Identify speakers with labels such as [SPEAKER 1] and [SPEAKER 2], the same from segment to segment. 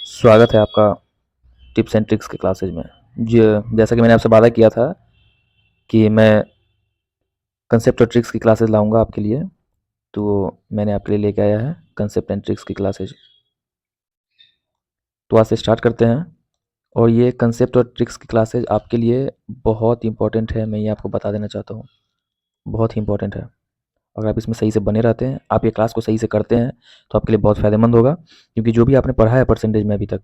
[SPEAKER 1] स्वागत है आपका टिप्स एंड ट्रिक्स के क्लासेज में। जैसा कि मैंने आपसे वादा किया था कि मैं कंसेप्ट और ट्रिक्स की क्लासेज लाऊंगा आपके लिए, तो मैंने आपके लिए लेके आया है कंसेप्ट एंड ट्रिक्स की क्लासेज। तो आज से स्टार्ट करते हैं। और ये कंसेप्ट और ट्रिक्स की क्लासेज आपके लिए बहुत इंपॉर्टेंट है, मैं ये आपको बता देना चाहता हूँ। बहुत ही इंपॉर्टेंट है। अगर आप इसमें सही से बने रहते हैं, आप ये क्लास को सही से करते हैं, तो आपके लिए बहुत फ़ायदेमंद होगा। क्योंकि जो भी आपने पढ़ा है परसेंटेज में अभी तक,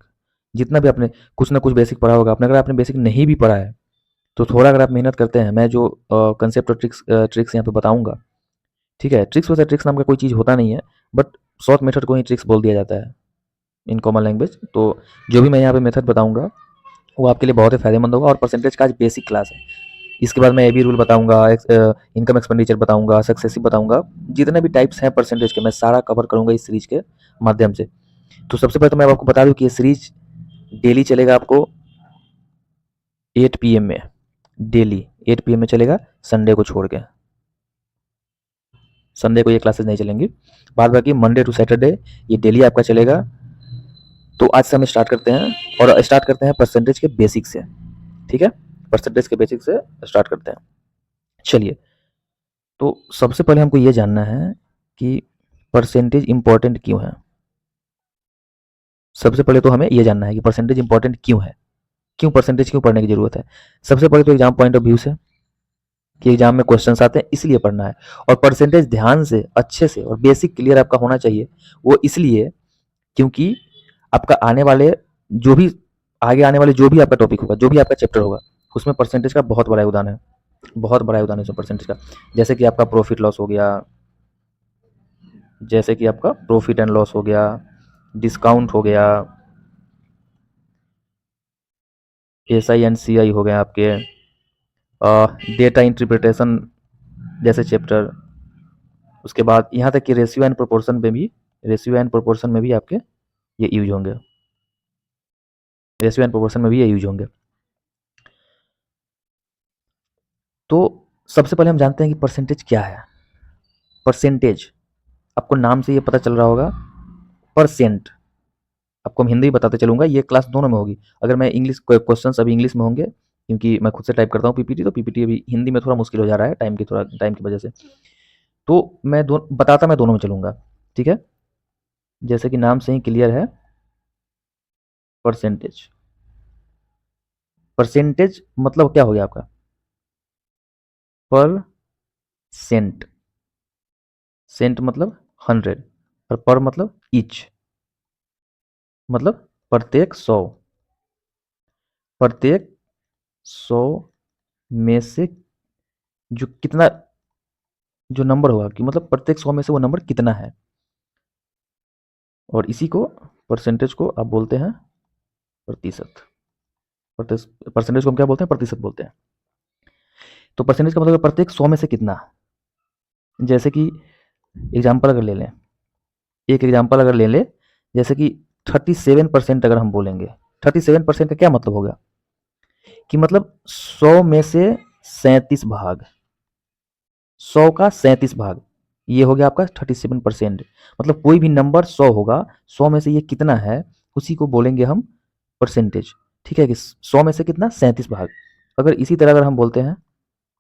[SPEAKER 1] जितना भी आपने कुछ ना कुछ बेसिक पढ़ा होगा, आपने अगर आपने बेसिक नहीं भी पढ़ा है तो थोड़ा अगर आप मेहनत करते हैं, मैं जो कंसेप्ट और ट्रिक्स यहाँ पे बताऊंगा, ठीक है। ट्रिक्स वैसे ट्रिक्स नाम का कोई चीज़ होता नहीं है, बट शॉर्ट मेथड को ही ट्रिक्स बोल दिया जाता है इन कॉमन लैंग्वेज। तो जो भी मैं यहाँ पे मेथड बताऊंगा वो आपके लिए बहुत ही फायदेमंद होगा। और परसेंटेज का आज बेसिक क्लास है। इसके बाद मैं ए बी रूल बताऊंगा, इनकम एक्सपेंडिचर बताऊंगा, सक्सेसिव बताऊंगा। जितने भी टाइप्स हैं परसेंटेज के, मैं सारा कवर करूंगा इस सीरीज के माध्यम से। तो सबसे पहले तो मैं आपको बता दूं कि ये सीरीज डेली चलेगा आपको 8 PM में। डेली 8 PM में चलेगा, संडे को छोड़ के। संडे को ये क्लासेस नहीं चलेंगी, बाद बाकी मंडे टू सैटरडे ये डेली आपका चलेगा। तो आज से हम स्टार्ट करते हैं, और स्टार्ट करते हैं परसेंटेज के बेसिक से। ठीक है, परसेंटेज के बेसिक से स्टार्ट करते हैं। चलिए, तो सबसे पहले हमको ये जानना है कि परसेंटेज इंपॉर्टेंट क्यों है। सबसे पहले तो हमें ये जानना है कि परसेंटेज इंपॉर्टेंट क्यों है, क्यों परसेंटेज क्यों पढ़ने की जरूरत है। सबसे पहले तो एग्जाम पॉइंट ऑफ व्यू से, कि एग्जाम में क्वेश्चंस आते हैं इसलिए पढ़ना है। और परसेंटेज ध्यान से, अच्छे से और बेसिक क्लियर आपका होना चाहिए, वो इसलिए क्योंकि आपका आने वाले जो भी आगे आने वाले जो भी आपका टॉपिक होगा, जो भी आपका चैप्टर होगा, उसमें परसेंटेज का बहुत बड़ा योगदान है। बहुत बड़ा योगदान है इसमें परसेंटेज का। जैसे कि आपका प्रॉफिट लॉस हो गया, जैसे कि आपका प्रॉफिट एंड लॉस हो गया, डिस्काउंट हो गया, SI एंड CI हो गए आपके, डेटा इंटरप्रिटेशन जैसे चैप्टर। उसके बाद यहाँ तक कि रेशियो एंड प्रोपोर्शन में भी आपके ये यूज होंगे। रेशियो एंड प्रोपोर्शन में भी ये यूज होंगे। तो सबसे पहले हम जानते हैं कि परसेंटेज क्या है। परसेंटेज, आपको नाम से ये पता चल रहा होगा, परसेंट। आपको मैं हिंदी में बताते चलूंगा, ये क्लास दोनों में होगी। अगर मैं इंग्लिश क्वेश्चंस अभी इंग्लिश में होंगे, क्योंकि मैं खुद से टाइप करता हूँ पीपीटी, तो पीपीटी अभी हिंदी में थोड़ा मुश्किल हो जा रहा है, टाइम की वजह से। तो मैं दोनों में चलूंगा। ठीक है, जैसे कि नाम से ही क्लियर है, परसेंटेज। परसेंटेज मतलब क्या हो गया आपका, पर सेंट। सेंट मतलब 100, और पर मतलब ईच, मतलब प्रत्येक 100। प्रत्येक 100 में से जो कितना, जो नंबर होगा, कि मतलब प्रत्येक 100 में से वो नंबर कितना है। और इसी को, परसेंटेज को आप बोलते हैं प्रतिशत। परसेंटेज को हम क्या बोलते हैं, प्रतिशत बोलते हैं। तो परसेंटेज का मतलब प्रत्येक 100 में से कितना। जैसे कि एग्जाम्पल अगर ले लें, एक एग्जाम्पल अगर ले लें, जैसे कि 37% अगर हम बोलेंगे, 37% का क्या मतलब होगा, कि मतलब 100 में से 37 भाग, 100 का 37 भाग, ये हो गया आपका 37%। मतलब कोई भी नंबर 100 होगा, 100 में से ये कितना है, उसी को बोलेंगे हम परसेंटेज। ठीक है, कि 100 में से कितना, 37 भाग। अगर इसी तरह अगर हम बोलते हैं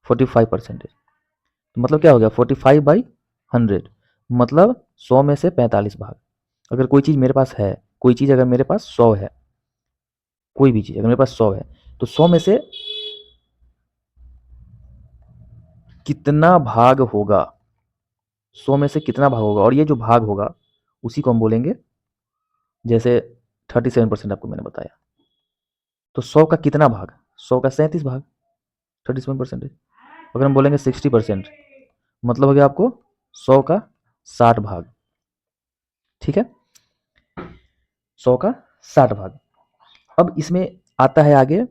[SPEAKER 1] 45%, तो मतलब क्या हो गया, 45/100, मतलब 100 में से 45 भाग। अगर कोई चीज़ मेरे पास है, कोई चीज़ अगर मेरे पास 100 है, कोई भी चीज़ अगर मेरे पास 100 है, तो 100 में से कितना भाग होगा, 100 में से कितना भाग होगा, और ये जो भाग होगा उसी को हम बोलेंगे, जैसे 37% आपको मैंने बताया, तो 100 का कितना भाग, 100 का 37 भाग, 37%। अगर हम बोलेंगे 60%, मतलब हो गया आपको 100 का 60 भाग। ठीक है, 100 का 60 भाग। अब इसमें आता है आगे,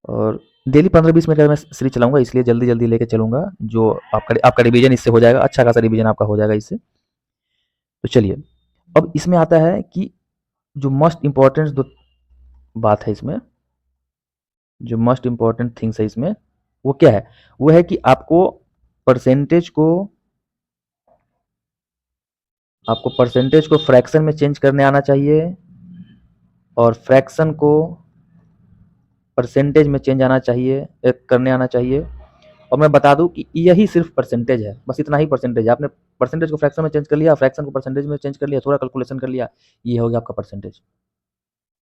[SPEAKER 1] और डेली 15-20 मिनट का मैं सीरीज चलाऊंगा, इसलिए जल्दी जल्दी लेके चलूंगा, जो आपका रिवीजन इससे हो जाएगा, अच्छा खासा रिवीजन आपका हो जाएगा इससे। तो चलिए, अब इसमें आता है कि जो मस्ट इम्पॉर्टेंट दो बात है इसमें, जो मस्ट इम्पॉर्टेंट थिंग्स है इसमें, वो क्या है, वो है कि परसेंटेज को आपको परसेंटेज को फ्रैक्शन में चेंज करने आना चाहिए, और फ्रैक्शन को परसेंटेज में चेंज आना चाहिए, करने आना चाहिए। और मैं बता दूं कि यही सिर्फ परसेंटेज है, बस इतना ही परसेंटेज है। आपने परसेंटेज को फ्रैक्शन में चेंज कर लिया, फ्रैक्शन को परसेंटेज में चेंज कर लिया, थोड़ा कैलकुलेशन कर लिया, ये हो गया आपका परसेंटेज।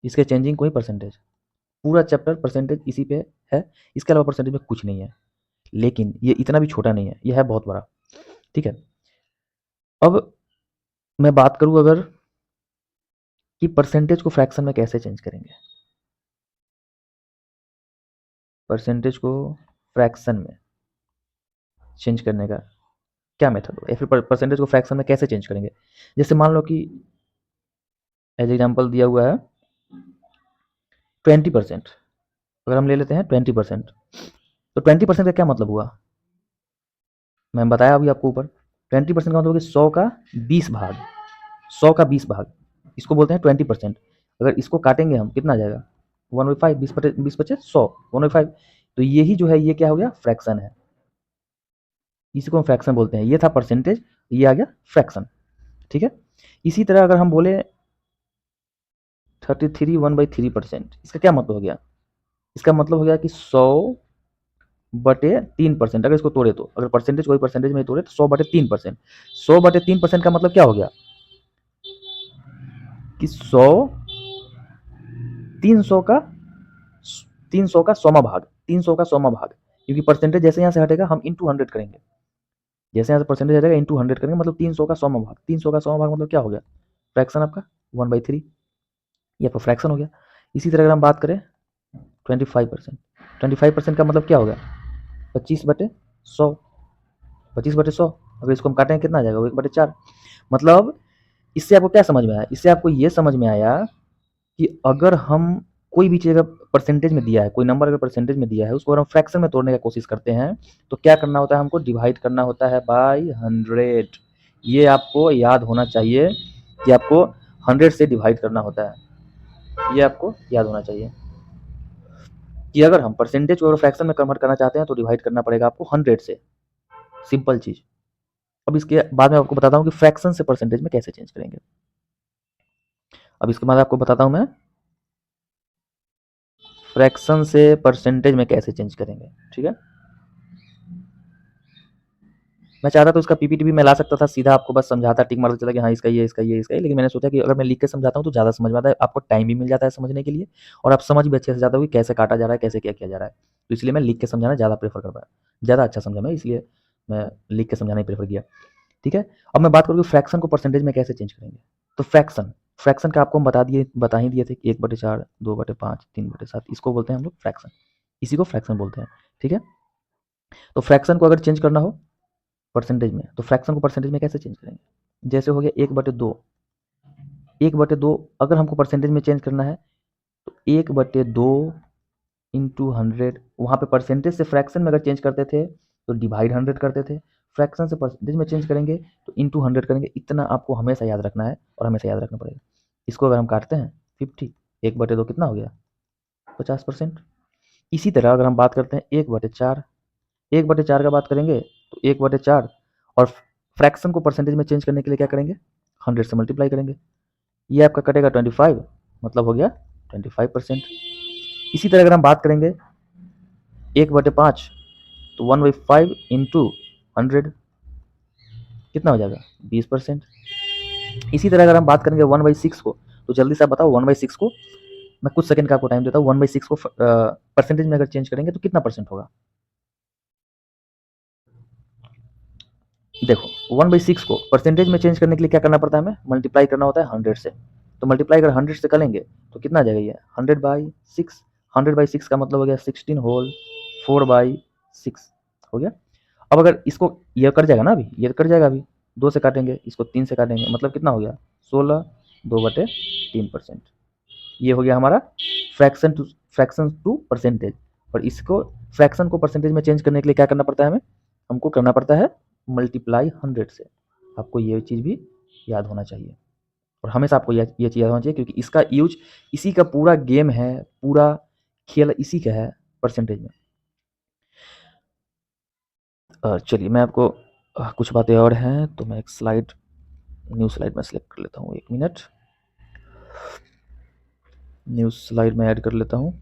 [SPEAKER 1] इसके चेंजिंग कोई परसेंटेज, पूरा चैप्टर परसेंटेज इसी पे है, इसके अलावा परसेंटेज में कुछ नहीं है। लेकिन ये इतना भी छोटा नहीं है, यह है बहुत बड़ा। ठीक है, अब मैं बात करूं अगर कि परसेंटेज को फ्रैक्शन में कैसे चेंज करेंगे। परसेंटेज को फ्रैक्शन में चेंज करने का क्या मेथड होगा, या फिर परसेंटेज को फ्रैक्शन में कैसे चेंज करेंगे। जैसे मान लो कि एज एग्जाम्पल दिया हुआ है 20%, अगर हम ले लेते हैं 20%, तो 20% का क्या मतलब हुआ, मैं बताया अभी आपको ऊपर। 20% का मतलब कि 100 का 20 भाग, 100 का 20 भाग, इसको बोलते हैं 20%। अगर इसको काटेंगे हम, कितना आ जाएगा, 1/5, 20 बचे 100, 1/5। तो यही जो है ये क्या हो गया, फ्रैक्शन है, इसी को हम फ्रैक्शन बोलते हैं। ये था परसेंटेज, ये आ गया फ्रैक्शन। ठीक है, इसी तरह अगर हम बोले 33 1/3%, इसका क्या मतलब हो गया, इसका मतलब हो गया कि 100/3%। अगर इसको तोड़े तो, अगर परसेंटेज कोई परसेंटेज में तोड़े तो 100/3%। 100/3% का मतलब क्या हो गया कि 100 300 का 300 का 100वां भाग, 300 का 100वां भाग, क्योंकि परसेंटेज जैसे यहाँ से हटेगा हम इंटू 100 करेंगे, जैसे यहाँ से परसेंटेज हटेगा इंटू 100 करेंगे, मतलब 300 का 100वां भाग, 300 का 100वां भाग मतलब क्या हो गया, फ्रैक्शन आपका 1/3, ये आपका फ्रैक्शन हो गया। इसी तरह अगर हम बात करें 25%, 25% का मतलब क्या होगा, 25/100, 25/100। अगर इसको हम काटेंगे कितना आ जाएगा, वो 1/4। मतलब इससे आपको क्या समझ में आया, इससे आपको ये समझ में आया कि अगर हम कोई भी चीज़ अगर परसेंटेज में दिया है, कोई नंबर अगर परसेंटेज में दिया है, उसको अगर हम फ्रैक्शन में तोड़ने की कोशिश करते हैं, तो क्या करना होता है, हमको डिवाइड करना होता है बाय 100। ये आपको याद होना चाहिए कि आपको 100 से डिवाइड करना होता है, ये आपको याद होना चाहिए कि अगर हम परसेंटेज को अगर फ्रैक्शन में कन्वर्ट करना चाहते हैं तो डिवाइड करना पड़ेगा आपको 100 से, सिंपल चीज़। अब इसके बाद में आपको बताता हूँ कि फ्रैक्शन से परसेंटेज में कैसे चेंज करेंगे। अब इसके बाद आपको बताता हूँ मैं फ्रैक्शन से परसेंटेज में कैसे चेंज करेंगे। ठीक है, मैं चाहता तो इसका पीपीटी भी मैं ला सकता था, सीधा आपको बस समझाता, टिक मारता चला कि हाँ इसका ये, इसका ये, इसका ये, लेकिन मैंने सोचा कि अगर मैं लिख के समझाता हूँ तो ज़्यादा समझ में आता है, आपको टाइम भी मिल जाता है समझने के लिए, और आप समझ भी अच्छे से जाते हो कि कैसे काटा जा रहा है, कैसे क्या किया जा रहा है। तो इसलिए मैं लिख के समझाना ज़्यादा प्रेफर कर पाया, ज़्यादा अच्छा समझा मैं, इसलिए मैं लिख के समझाना ही प्रेफर किया। ठीक है, अब मैं बात करूँ कि फ्रैक्शन को परसेंटेज में कैसे चेंज करेंगे। तो फ्रैक्शन, फ्रैक्शन का आपको हम बता ही दिए थे कि 1/4, 2/5, 3/7, इसको बोलते हैं हम लोग फ्रैक्शन, इसी को फ्रैक्शन बोलते हैं। ठीक है, तो फ्रैक्शन को अगर चेंज करना हो परसेंटेज में, तो फ्रैक्शन को परसेंटेज में कैसे चेंज करेंगे। जैसे हो गया 1/2, 1/2 अगर हमको परसेंटेज में चेंज करना है तो 1/2 इंटू 100, वहाँ पे परसेंटेज से फ्रैक्शन में अगर चेंज करते थे तो डिवाइड 100 करते थे, फ्रैक्शन से परसेंटेज में चेंज करेंगे तो इंटू 100 करेंगे। इतना आपको हमेशा याद रखना है और हमेशा याद रखना पड़ेगा। इसको अगर हम काटते हैं 50, 1/2 कितना हो गया, 50%। इसी तरह अगर हम बात करते हैं 1/4, 1/4 का बात करेंगे तो 1/4, और फ्रैक्शन को परसेंटेज में चेंज करने के लिए क्या करेंगे, 100 से मल्टीप्लाई करेंगे, ये आपका कटेगा 25, मतलब हो गया 25%। इसी तरह अगर हम बात करेंगे 1/5, तो 1/5 इंटू 100 कितना हो जाएगा, 20%। इसी तरह अगर हम बात करेंगे 1/6 को, तो जल्दी से आप बताओ 1/6 को, मैं कुछ सेकंड का आपको टाइम देता हूँ, 1/6 को परसेंटेज में अगर चेंज करेंगे तो कितना परसेंट होगा। देखो 1/6 को परसेंटेज में चेंज करने के लिए क्या करना पड़ता है, हमें मल्टीप्लाई करना होता है 100 से। तो मल्टीप्लाई अगर 100 से करेंगे तो कितना आ जाएगा, ये 100/6, 100/6 का मतलब हो गया 16 होल 4/6 हो गया। अब अगर इसको ये कर जाएगा ना, अभी ये कर जाएगा, अभी 2 से काटेंगे, इसको 3 से काटेंगे, मतलब कितना हो गया 16, 2/3%। ये हो गया हमारा फ्रैक्शन टू परसेंटेज। और इसको फ्रैक्शन को परसेंटेज में चेंज करने के लिए क्या करना पड़ता है, हमें हमको करना पड़ता है मल्टीप्लाई 100 से। आपको ये चीज़ भी याद होना चाहिए, और हमेशा आपको ये चीज़ याद होना चाहिए, क्योंकि इसका यूज, इसी का पूरा गेम है, पूरा खेल इसी का है परसेंटेज में। चलिए मैं आपको कुछ बातें और हैं, तो मैं एक न्यू स्लाइड में सेलेक्ट कर लेता हूँ, 1 मिनट। न्यू स्लाइड में ऐड कर लेता हूँ।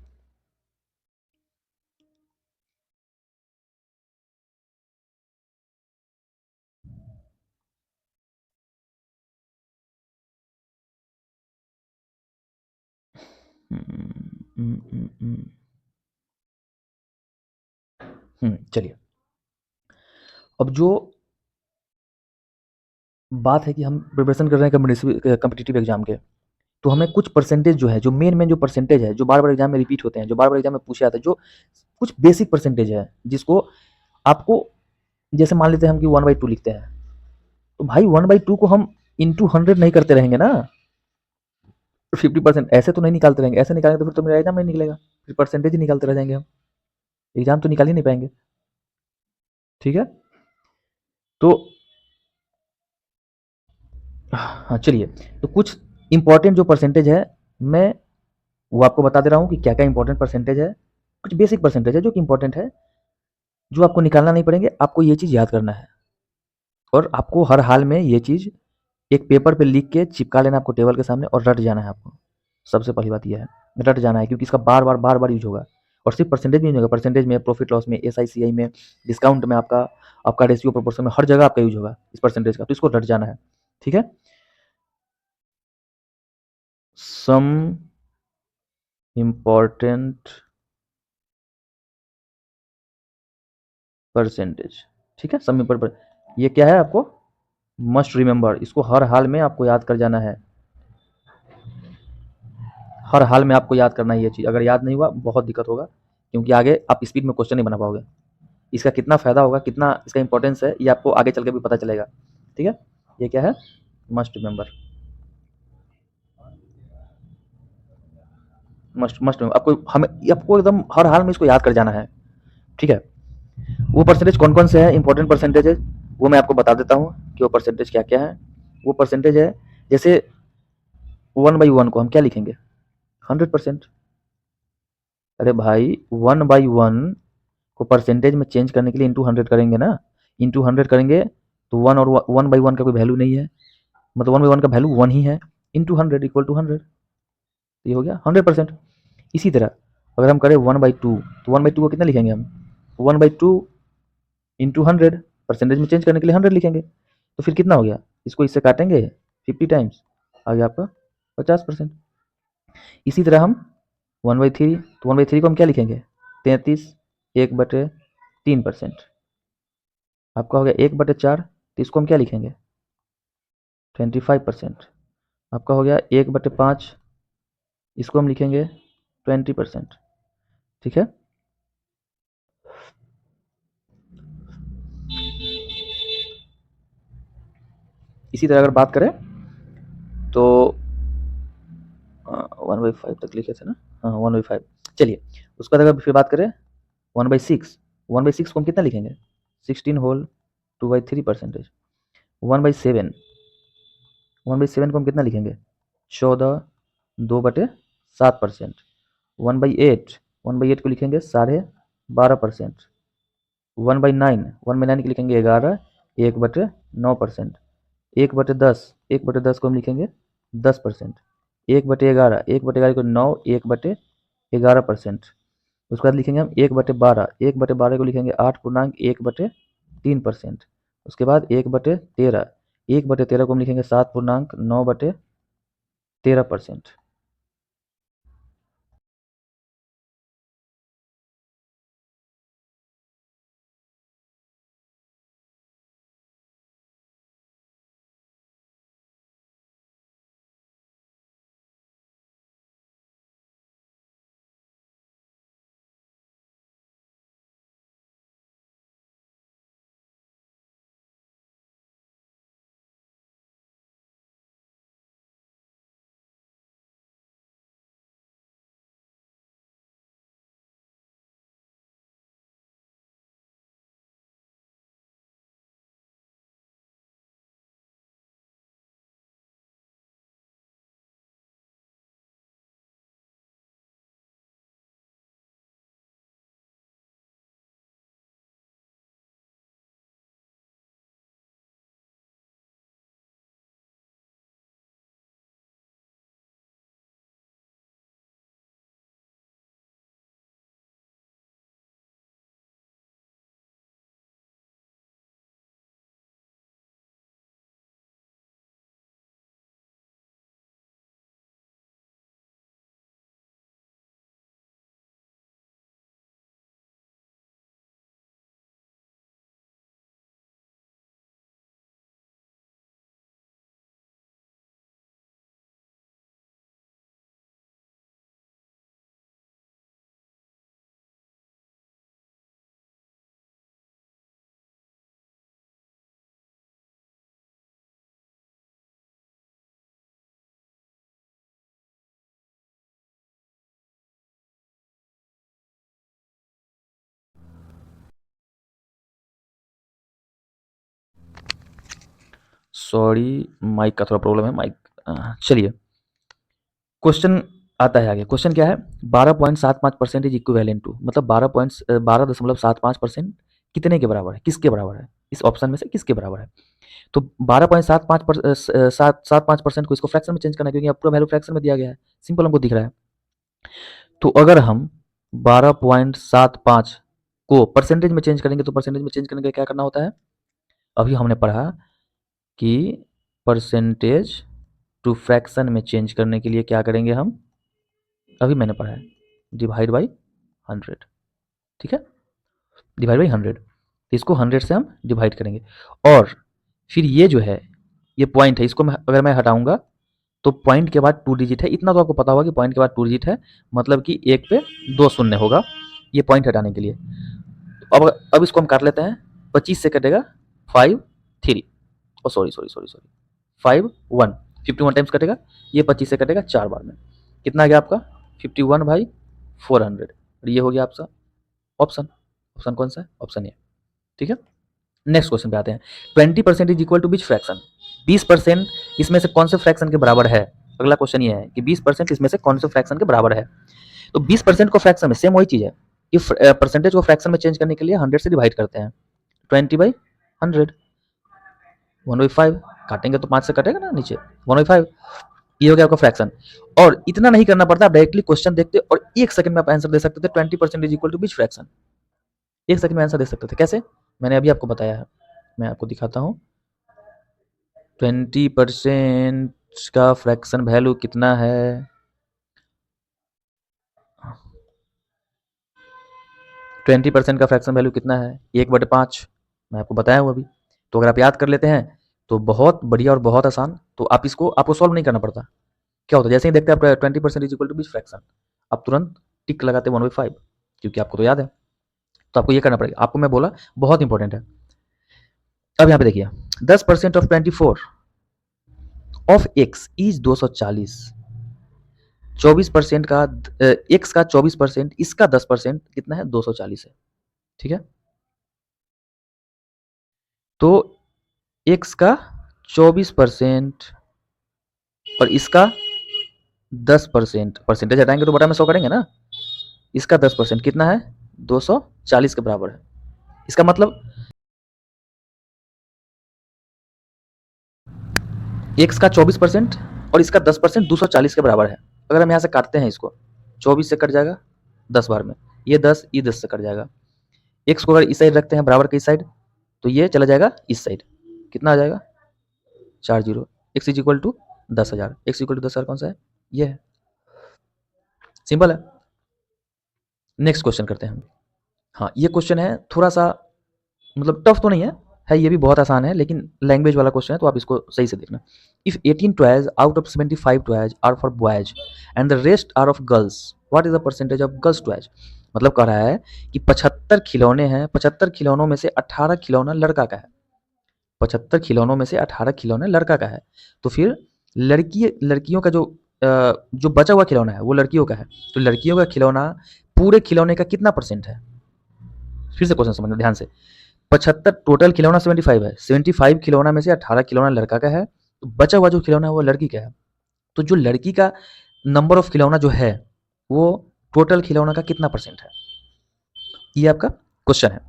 [SPEAKER 1] चलिए, अब जो बात है कि हम प्रिपरेशन कर रहे हैं कम्पिटिटिव एग्जाम के, तो हमें कुछ परसेंटेज जो है, जो मेन जो परसेंटेज है, जो बार बार एग्जाम में रिपीट होते हैं, जो बार बार एग्जाम में पूछे जाते हैं, जो कुछ बेसिक परसेंटेज है, जिसको आपको, जैसे मान लेते हैं हम कि 1/2 लिखते हैं, तो भाई 1/2 को हम इंटू 100 नहीं करते रहेंगे ना, 50% ऐसे तो नहीं निकालते रहेंगे। ऐसे निकालेंगे तो फिर तो मेरा एग्जाम नहीं निकलेगा, फिर परसेंटेज ही निकालते रह जाएंगे हम, एग्जाम तो निकाल ही नहीं पाएंगे। ठीक है, तो हाँ चलिए, तो कुछ इंपॉर्टेंट जो परसेंटेज है, मैं वो आपको बता दे रहा हूँ कि क्या क्या इंपॉर्टेंट परसेंटेज है। कुछ बेसिक परसेंटेज है जो कि इंपॉर्टेंट है, जो आपको निकालना नहीं पड़ेंगे, आपको ये चीज़ याद करना है, और आपको हर हाल में ये चीज़ एक पेपर पे लिख के चिपका लेना है आपको टेबल के सामने, और रट जाना है आपको। सबसे पहली बात यह है, रट जाना है, क्योंकि इसका बार बार यूज होगा, और सिर्फ परसेंटेज में यूज होगा, परसेंटेज में, प्रॉफिट लॉस में, SICI में, डिस्काउंट में, आपका आपका रेशियो प्रोपोर्शन में, हर जगह आपका यूज होगा इस परसेंटेज का, तो इसको रट जाना है। ठीक है, सम इम्पॉर्टेंट परसेंटेज। ठीक है, सम इम्पॉर्टेंट, ये क्या है, आपको मस्ट रिमेंबर, इसको हर हाल में आपको याद कर जाना है, हर हाल में आपको याद करना है ये चीज़। अगर याद नहीं हुआ बहुत दिक्कत होगा, क्योंकि आगे आप स्पीड में क्वेश्चन नहीं बना पाओगे। इसका कितना फ़ायदा होगा, कितना इसका इंपॉर्टेंस है, ये आपको आगे चल के भी पता चलेगा। ठीक है, ये क्या है, मस्ट रिमेंबर, मस्ट मस्ट आपको, हमें आपको एकदम हर हाल में इसको याद कर जाना है। ठीक है, वो परसेंटेज कौन कौन से हैं, इंपॉर्टेंट परसेंटेज है, वो मैं आपको बता देता हूँ कि वो परसेंटेज क्या क्या है। वो परसेंटेज है, जैसे 1/1 को हम क्या लिखेंगे, 100%। अरे भाई 1/1 को परसेंटेज में चेंज करने के लिए इंटू 100 करेंगे ना, इंटू 100 करेंगे तो 1/1 का कोई वैल्यू नहीं है, मतलब 1/1 का वैल्यू 1 ही है, इंटू 100 इक्वल टू 100, ये हो गया 100%। इसी तरह अगर हम करें 1/2, तो 1/2 को कितना लिखेंगे हम, 1/2 इंटू 100, परसेंटेज में चेंज करने के लिए 100 लिखेंगे, तो फिर कितना हो गया, इसको इससे काटेंगे 50 टाइम्स, आ गया आपका 50%। इसी तरह हम 1/3, तो 1/3 को हम क्या लिखेंगे, 33, 1/3%, आपका हो गया 1/4, तो इसको हम क्या लिखेंगे, 25%, आपका हो गया 1/5, इसको हम लिखेंगे 20%। ठीक है, इसी तरह अगर बात करें तो 1/5 तक लिखे थे ना, हाँ 1/5। चलिए, उसके बाद अगर फिर बात करें 1/6, 1/6 को हम कितना लिखेंगे, 16 होल 2/3%। 1/7, 1/7 को हम कितना लिखेंगे, 14 2/7%। 1/8, 1/8 को लिखेंगे 12.5%। 1/9, 1/9 को लिखेंगे 11 1/9%। 1/10, 1/10 को हम लिखेंगे 10%। 1/11, 1/11 को 9 1/11%। उसके बाद लिखेंगे हम 1/12, 1/12 को लिखेंगे 8.1/3%। उसके बाद 1/13, 1/13 को हम लिखेंगे 7.9/13%। सॉरी, माइक का थोड़ा प्रॉब्लम है। माइक चलिए, क्वेश्चन आता है आगे। क्वेश्चन क्या है? 12.75% इज इक्विवेलेंट टू, मतलब 12.75% कितने के बराबर है, किसके बराबर है, इस ऑप्शन में से किसके बराबर है? तो 12.75% को इसको फ्रैक्शन में चेंज करना है, क्योंकि अब पूरा वैल्यू फ्रैक्शन में दिया गया है, सिंपल हमको दिख रहा है। तो अगर हम 12.75 को परसेंटेज में चेंज करेंगे, तो परसेंटेज में चेंज करने के लिए क्या करना होता है? अभी हमने पढ़ा कि परसेंटेज टू फ्रैक्शन में चेंज करने के लिए क्या करेंगे हम? अभी मैंने पढ़ा है, डिवाइड बाई 100, ठीक है, डिवाइड बाई 100। तो इसको 100 से हम डिवाइड करेंगे, और फिर ये जो है, ये पॉइंट है, इसको अगर मैं हटाऊंगा तो पॉइंट के बाद 2 डिजिट है, इतना तो आपको पता होगा कि पॉइंट के बाद 2 डिजिट है, मतलब कि एक पे 2 शून्य होगा, ये पॉइंट हटाने के लिए। अब इसको हम काट लेते हैं, 25 से कटेगा 5 3, oh sorry sorry sorry sorry 5 1, 51 times कटेगा, ये 25 से कटेगा 4 बार में, कितना आ गया आपका? 51/400, और ये हो गया आपका ऑप्शन। ऑप्शन कौन सा है? ऑप्शन ए, ठीक है। नेक्स्ट क्वेश्चन पे आते हैं। 20% is equal to which fraction? 20% इसमें से कौन से फ्रैक्शन के बराबर है? अगला क्वेश्चन ये है कि 20% इसमें से कौन से फ्रैक्शन के बराबर है? तो 20% को फ्रैक्शन में, सेम वही चीज है कि परसेंटेज को फ्रैक्शन में चेंज करने के लिए 100 से डिवाइड करते हैं। 20/100, 1/5, काटेंगे तो 5 से कटेगा ना नीचे, 1/5, ये हो गया आपका फ्रैक्शन। और इतना नहीं करना पड़ता, आप डायरेक्टली क्वेश्चन देखते और 1 सेकंड में आप आंसर दे सकते थे। 20% is equal to which fraction, 1 second में आंसर दे सकते थे। कैसे? मैंने अभी आपको बताया है, मैं आपको दिखाता हूँ। 20% का फ्रैक्शन वैल्यू कितना है? 20% का फ्रैक्शन वैल्यू कितना है? 1/5, मैं आपको बताया हूँ अभी। तो अगर आप याद कर लेते हैं तो बहुत बढ़िया और बहुत आसान। तो आप इसको, आपको सॉल्व नहीं करना पड़ता। क्या होता है, जैसे ही देखते हैं आप 20% is equal to which fraction, आप तुरंत टिक लगाते 1/5, क्योंकि आपको तो याद है। तो आपको ये करना पड़ेगा, आपको मैं बोला बहुत इंपॉर्टेंट है। अब यहाँ पे देखिए, 10% ऑफ 24 ऑफ एक्स इज 240, 24% का एक्स का 24%, इसका 10% कितना है? 240 है, ठीक है। तो एक्स का 24% और इसका 10%, परसेंटेज हटाएंगे तो बटा में 100 करेंगे ना, इसका 10% कितना है? 240 के बराबर है। इसका मतलब एक्स का 24% और इसका 10% 240 के बराबर है। अगर हम यहाँ से काटते हैं इसको, 24 से कट जाएगा 10 बार में, ये 10, ये 10 से कट जाएगा। एक्स को अगर इस साइड रखते हैं, बराबर के इस साइड, तो ये चला जाएगा इस साइड, कितना आ जाएगा? 4 zero. X is equal to 10,000, X equal to 10,000 कौन सा है? ये है, सिंपल है। नेक्स्ट क्वेश्चन करते हैं हम। हाँ, ये क्वेश्चन है थोड़ा सा, मतलब टफ तो नहीं है ये भी बहुत आसान है, लेकिन लैंग्वेज वाला क्वेश्चन है, तो आप इसको सही से देखना। If 18 toys out of 75 toys are for boys and the rest are of girls, what is the percentage of girls toys? मतलब कह रहा है कि 75 खिलौने हैं, 75 खिलौनों में से 18 खिलौना लड़का का है, 75 खिलौनों में से 18 खिलौने लड़का का है, तो फिर लड़कियों का जो बचा हुआ खिलौना है वो लड़कियों का है, तो लड़कियों का खिलौना पूरे खिलौने का कितना परसेंट है? फिर से क्वेश्चन समझना ध्यान से। 75 टोटल खिलौना 75 है, 75 खिलौना में से 18 खिलौना लड़का का है, तो बचा हुआ जो खिलौना है वो लड़की का है। तो जो लड़की का नंबर ऑफ खिलौना जो है वो टोटल खिलौना का कितना परसेंट है, ये आपका क्वेश्चन है।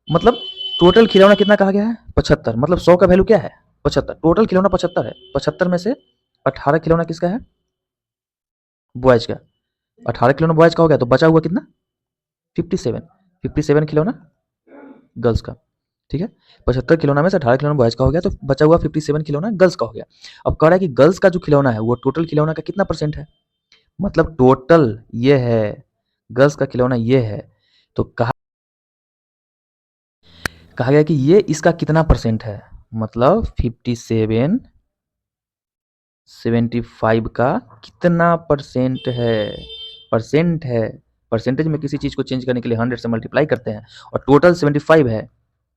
[SPEAKER 1] मतलब टोटल खिलौना कितना कहा गया है? 75, मतलब 100 का वैल्यू क्या है? 75, टोटल खिलौना 75 है, 75 में से 18 खिलौना किसका है? बॉयज का। 18 खिलौना बॉयज का हो गया, तो बचा हुआ कितना? 57, 57 खिलौना गर्ल्स का, ठीक है। 75 खिलौना में से 18 खिलौना बॉयज का हो गया, तो बचा हुआ 57 खिलौना गर्ल्स का हो गया। अब कह रहा है कि गर्ल्स का जो खिलौना है वो टोटल खिलौना का कितना परसेंट है? मतलब टोटल ये है, गर्ल्स का खिलौना ये है, तो कहा गया कि ये इसका कितना परसेंट है, मतलब 57 75 का कितना परसेंट है? परसेंट है, परसेंटेज में किसी चीज को चेंज करने के लिए 100 से मल्टीप्लाई करते हैं, और टोटल 75 है।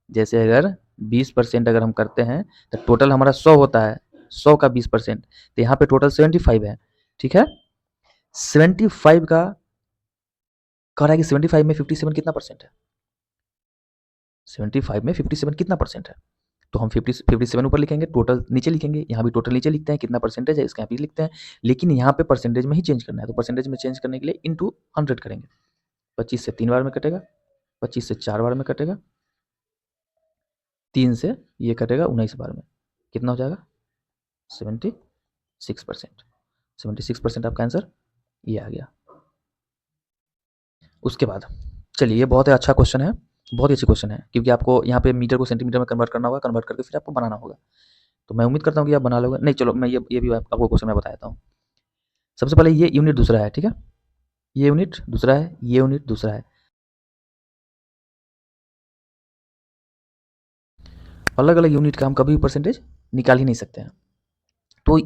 [SPEAKER 1] जैसे अगर 20% अगर हम करते हैं तो टोटल हमारा 100 होता है, 100 का 20%, तो यहाँ पे टोटल 75 है, ठीक है। 75 का कह रहा है कि 75 में 57 कितना परसेंट है? 75 में 57 कितना परसेंट है? तो हम 57 ऊपर लिखेंगे, टोटल नीचे लिखेंगे, यहाँ भी टोटल नीचे लिखते हैं, कितना परसेंटेज है इसका यहाँ भी लिखते हैं, लेकिन यहाँ पे परसेंटेज में ही चेंज करना है। तो परसेंटेज में चेंज करने के लिए इंटू 100 करेंगे। 25 से 3 बार में कटेगा, 25 से 4 बार में कटेगा, 3 से ये कटेगा 19 बार में, कितना हो जाएगा 76%। 76% आपका आंसर ये आ गया। उसके बाद चलिए, ये बहुत ही अच्छा क्वेश्चन है, बहुत ही अच्छी क्वेश्चन है, क्योंकि आपको यहाँ पे मीटर को सेंटीमीटर में कन्वर्ट करना होगा, कन्वर्ट करके फिर आपको बनाना होगा। तो मैं उम्मीद करता हूँ कि आप बना लोगे। नहीं चलो, मैं ये भी आपको क्वेश्चन मैं बता देता हूँ। सबसे पहले ये यूनिट दूसरा है, ठीक है, ये यूनिट दूसरा है, ये यूनिट दूसरा है, अलग अलग यूनिट का हम कभी भी परसेंटेज निकाल ही नहीं सकते हैं। तो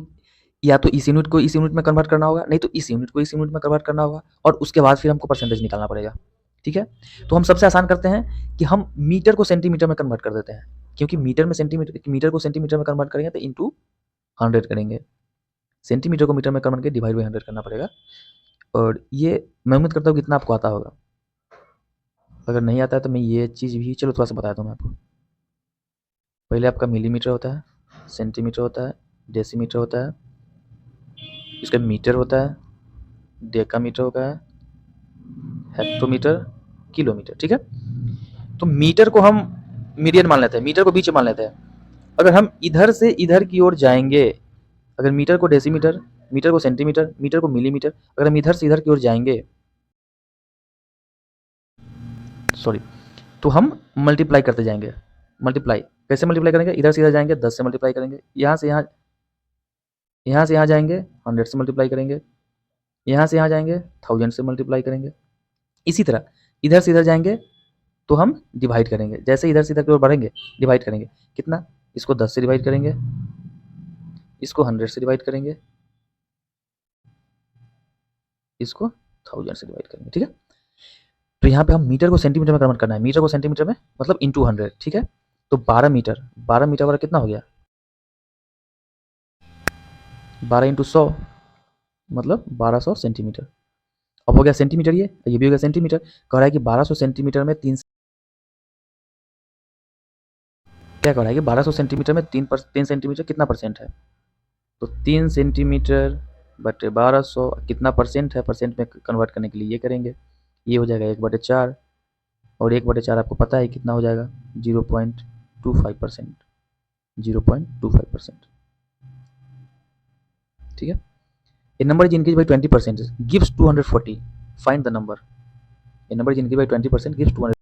[SPEAKER 1] या तो इस यूनिट को इस यूनिट में कन्वर्ट करना होगा, नहीं तो इस यूनिट को इस यूनिट में कन्वर्ट करना होगा, और उसके बाद फिर हमको परसेंटेज निकालना पड़ेगा। ठीक है, तो हम सबसे आसान करते हैं कि हम मीटर को सेंटीमीटर में कन्वर्ट कर देते हैं, क्योंकि मीटर को सेंटीमीटर में कन्वर्ट करेंगे तो इंटू 100 करेंगे, सेंटीमीटर को मीटर में कन्वर्ट करके डिवाइड बाई 100 करना पड़ेगा। और ये मैं उम्मीद करता हूँ कि इतना आपको आता होगा। अगर नहीं आता है तो मैं ये चीज़ भी चलो थोड़ा सा बताता हूँ मैं आपको। पहले आपका मिलीमीटर होता है, सेंटीमीटर होता है, डेसीमीटर होता है, इसका मीटर होता है, डेकामीटर होता है, हेक्टोमीटर, किलोमीटर। ठीक है, तो मीटर को हम मीडियन मान लेते हैं, मीटर को बीच में मान लेते हैं। अगर हम इधर से इधर की ओर जाएंगे, अगर मीटर को डेसीमीटर, मीटर को सेंटीमीटर, मीटर को मिलीमीटर, अगर हम इधर से इधर की ओर जाएंगे, सॉरी, तो हम मल्टीप्लाई करते जाएंगे। मल्टीप्लाई कैसे मल्टीप्लाई करेंगे? इधर से इधर जाएंगे 10 से मल्टीप्लाई करेंगे, यहाँ से यहाँ, यहाँ से यहाँ जाएंगे 100 से मल्टीप्लाई करेंगे, यहाँ से यहाँ जाएंगे 1000 से मल्टीप्लाई करेंगे। इसी तरह इधर से इधर जाएंगे तो हम डिवाइड करेंगे, जैसे इधर से इधर की ओर बढ़ेंगे डिवाइड करेंगे, कितना, इसको 10 से डिवाइड करेंगे, इसको 100 से डिवाइड करेंगे, इसको 1000 से डिवाइड करेंगे। ठीक है, तो यहाँ पे हम मीटर को सेंटीमीटर में कन्वर्ट करना है, मीटर को सेंटीमीटर में मतलब इंटू 100। ठीक है, तो 12 मीटर, 12 मीटर वाला कितना हो गया, 12 इंटू 100 मतलब 1200 सेंटीमीटर। अब हो गया सेंटीमीटर, ये भी हो गया सेंटीमीटर। कह रहा है कि 1200 सेंटीमीटर में क्या कह रहा है कि 1200 सेंटीमीटर में 3 सेंटीमीटर कितना परसेंट है, तो 3 सेंटीमीटर बटे 1200 कितना परसेंट है, परसेंट में कन्वर्ट करने के लिए ये करेंगे, ये हो जाएगा 1/4, और 1/4 आपको पता है कितना हो जाएगा 0.25%, 0.25%। ठीक है, a number is increased by 20% gives 240, find the number। a number is increased by 20% gives 200।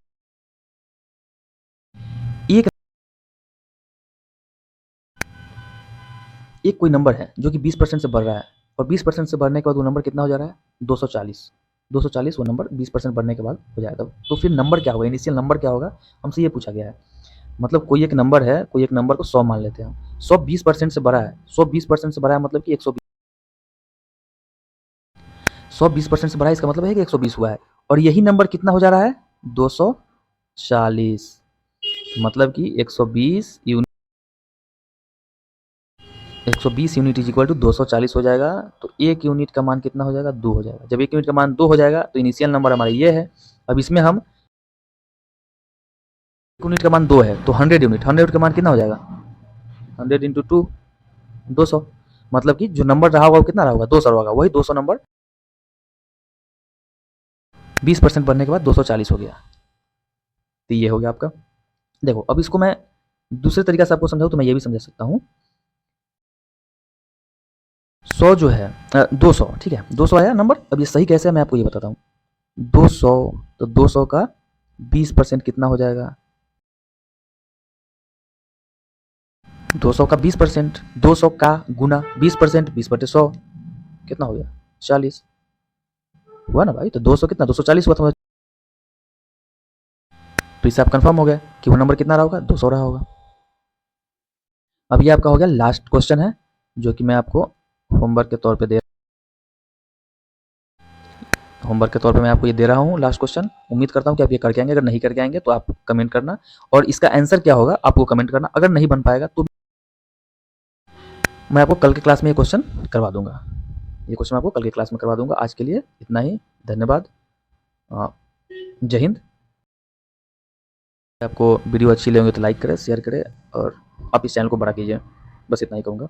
[SPEAKER 1] एक कोई नंबर है जो कि 20% से बढ़ रहा है, और 20% से बढ़ने के बाद वो नंबर कितना हो जा रहा है 240, 240 वो नंबर 20% बढ़ने के बाद हो जाएगा। तो फिर नंबर क्या होगा, इनिशियल नंबर क्या होगा, हमसे ये पूछा गया है। मतलब कोई एक नंबर है, कोई एक नंबर को 100 मान लेते हैं हम, 100 20% से बढ़ा है, 100 20% से बढ़ा है मतलब कि 120, 100 20% से बढ़ा है इसका मतलब है कि 120 हुआ है, और यही नंबर कितना हो जा रहा है 240, मतलब कि 120 यूनिट इज इक्वल टू 240 हो जाएगा। तो एक यूनिट का मान कितना हो जाएगा 2 हो जाएगा। जब एक यूनिट का मान 2 हो जाएगा तो इनिशियल नंबर हमारा ये है। अब इसमें हम एक यूनिट का मान 2 है तो 100 यूनिट, 100 का मान कितना हो जाएगा 100 इंटू 2, 200, मतलब कि जो नंबर रहा होगा वो कितना रहा होगा 200 होगा, वही 200 नंबर 20% बढ़ने के बाद 240 हो गया। तो ये हो गया आपका। देखो अब इसको मैं दूसरे तरीका से आपको समझाऊँ तो मैं ये भी समझा सकता हूँ। 100 जो है 200, ठीक है 200 आया नंबर। अब ये सही कैसे है मैं आपको ये बताता हूँ। 200, तो 200 का 20% कितना हो जाएगा 200 का 20%, 200 का गुना 20%, 20/100 कितना हो गया 40 हुआ ना भाई। तो 200 कितना 240 हुआ था। तो इससे आप कंफर्म हो गया कि वो नंबर कितना रहा होगा 200 रहा होगा। अब ये आपका हो गया लास्ट क्वेश्चन है जो कि मैं आपको होमवर्क के तौर पे मैं आपको ये दे रहा हूँ लास्ट क्वेश्चन। उम्मीद करता हूँ कि आप ये करके आएंगे। अगर नहीं करके आएंगे तो आप कमेंट करना, और इसका आंसर क्या होगा आपको कमेंट करना। अगर नहीं बन पाएगा तो मैं आपको कल के क्लास में ये क्वेश्चन करवा दूंगा। ये क्वेश्चन आपको कल के क्लास में करवा दूंगा। आज के लिए इतना ही, धन्यवाद, जय हिंद। आपको वीडियो अच्छी लगे तो लाइक करें, शेयर करें, और आप इस चैनल को बड़ा कीजिए। बस इतना ही कहूँगा।